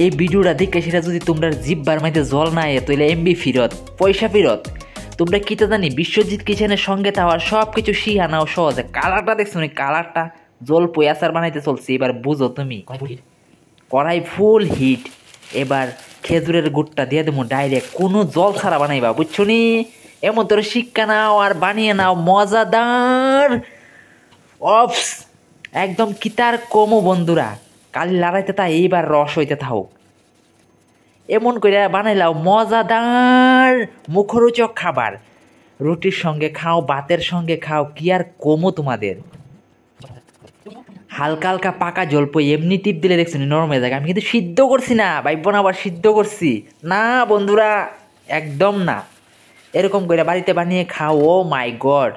এই ভিডিওটা দেখে সেটা যদি তোমরা জিব্বার মাইতে জল না আয় তাহলে এমবি ফিরত, পয়সা ফিরত। তোমরা কিতা জানি বিশ্বজিৎ কিচেনের সঙ্গে তাওয়ার সব কিছু শিহানাও সহজে। কালারটা দেখছো নি, কালারটা জলপই আচার বানাইতে চলছে। এবার বুঝো তুমি, কড়াই ফুল হিট। এবার খেজুরের গুড়টা দিয়ে দেবো ডাইরেক্ট, কোনো জল ছাড়া বানাইবা, বুঝছো নি? এমন তোর শিক্ষা নাও আর বানিয়ে নাও মজাদার। অফস একদম কিতার কমো বন্ধুরা, কালি লড়াইতে তা এইবার রস হইতে থাকুক। এমন করে বানাইলাও মজাদার মুখরোচক খাবার। রুটির সঙ্গে খাও, ভাতের সঙ্গে খাও, কি আর কমো তোমাদের। হালকা হালকা পাকা জলপাই এমনি টিপ দিলে দেখছি নরম হয়ে যায়। আমি কিন্তু সিদ্ধ করছি না ভাইব না, আবার সিদ্ধ করছি না বন্ধুরা, একদম না। এরকম করে বাড়িতে বানিয়ে খাও। ও মাই গড,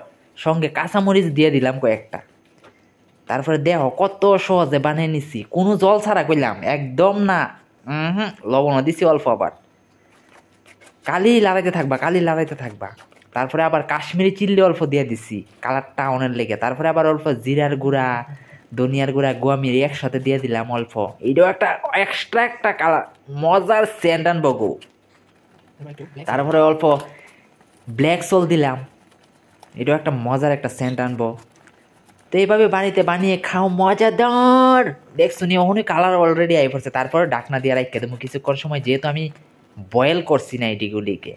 সঙ্গে কাঁচামরিচ দিয়ে দিলাম কয়েকটা। তারপরে দেখো কত সহজে বানিয়ে নিছি, কোনো জল ছাড়া করলাম, একদম না। লবণও দিছি অল্প, আবার কালি লড়াইতে থাকবা, কালি লড়াইতে থাকবা। তারপরে আবার কাশ্মীরি চিল্লি অল্প দিয়ে দিছি কালারটা অনের লেগে। তারপরে আবার অল্প জিরার গুঁড়া, ধনিয়ার গুঁড়া, গোয়ামিরি একসাথে দিয়ে দিলাম অল্প। এইটাও একটা এক্সট্রা একটা কালার, মজার সেন্ট আনবো গো। তারপরে অল্প ব্ল্যাক সল দিলাম, এটাও একটা মজার একটা সেন্ট আনবো। তো এইভাবে বাড়িতে বানিয়ে খাও মজাদার। দেখছো নি ওখানে কালার অলরেডি আই পড়ছে। তারপরে ডাকনা দিয়ে রাখতে দেবো কিছুক্ষণ সময়, যেহেতু আমি বয়েল করছি না এটিগুলিকে,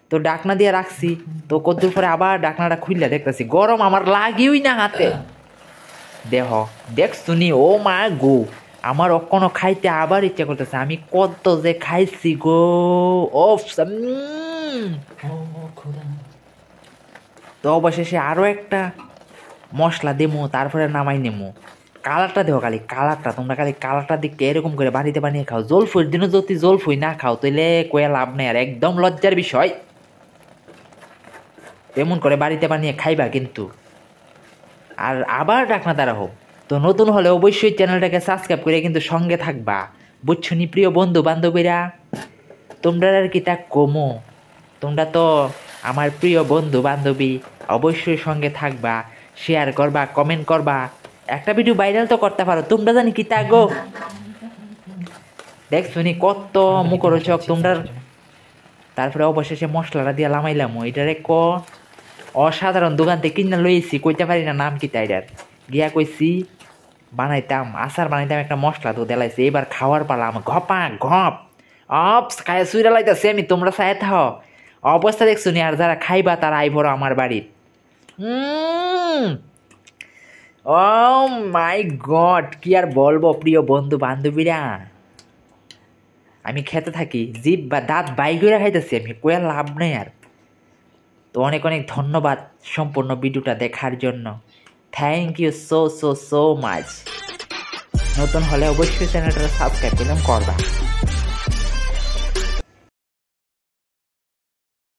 তো ডাকনা দিয়ে রাখছি। তো কদ্দুর পরে আবার ডাকনাটা খুললে দেখতেছি গরম, আমার লাগিওই না হাতে। দেখছো নি, ও মা গো, আমার অকনো খাইতে আবার ইচ্ছা করতেছে। আমি কত যে খাইছি গো। তো অবশেষে আরো একটা মশলা দেবো, তারপরে নামাই নেবো। কালারটা দেবো, খালি কালারটা, তোমরা খালি কালারটা দিকে এরকম করে বাড়িতে বানিয়ে খাও। জলফুইয়ের দিনও যদি জলফুই না খাও তাহলে কয়ে লাভ নেই, আর একদম লজ্জার বিষয়। তেমন করে বাড়িতে বানিয়ে খাইবা কিন্তু। আর আবার ডাকনা দ্বারা হোক। তো নতুন হলে অবশ্যই চ্যানেলটাকে সাবস্ক্রাইব করে কিন্তু সঙ্গে থাকবা, বুঝছো নি প্রিয় বন্ধু বান্ধবীরা? তোমরা আর কি তা কমো, তোমরা তো আমার প্রিয় বন্ধু বান্ধবী, অবশ্যই সঙ্গে থাকবা, শেয়ার করবা, কমেন্ট করবা, একটা ভিডিও ভাইরাল তো করতে পারো। তোমরা জানি কি তা গো, দেখছো নি কত মুখরোচক তোমরা। তারপরে অবশেষে মশলাটা দিয়ে লামাইলাম। এটারে অসাধারণ দোকান থেকে কিনা লইছি, কইতে পারি না নাম কি তাইটার। গিয়া কইছি বানাইতাম, আচার বানাইতাম, একটা মশলা তো দেলাইছে। এবার খাওয়ার পালাম, ঘপা ঘপ অপস খায় সুইরা লাইতাছে। আমি তোমরা চাই থাও অবস্থা দেখছো নি। আর যারা খাইবা তারা আইবো আমার বাড়ির। ও মাই গড, কি আর বলবো প্রিয় বন্ধু বান্ধবীরা। আমি খেতে থাকি, জিভ বা দাঁত বাইগুড়া খাইতেছি আমি, কয়ে লাভ নেই আর। তো অনেক অনেক ধন্যবাদ সম্পূর্ণ ভিডিওটা দেখার জন্য। Thank you so so so much. নতুন হলে অবশ্যই চ্যানেলটা সাবস্ক্রাইব করবা।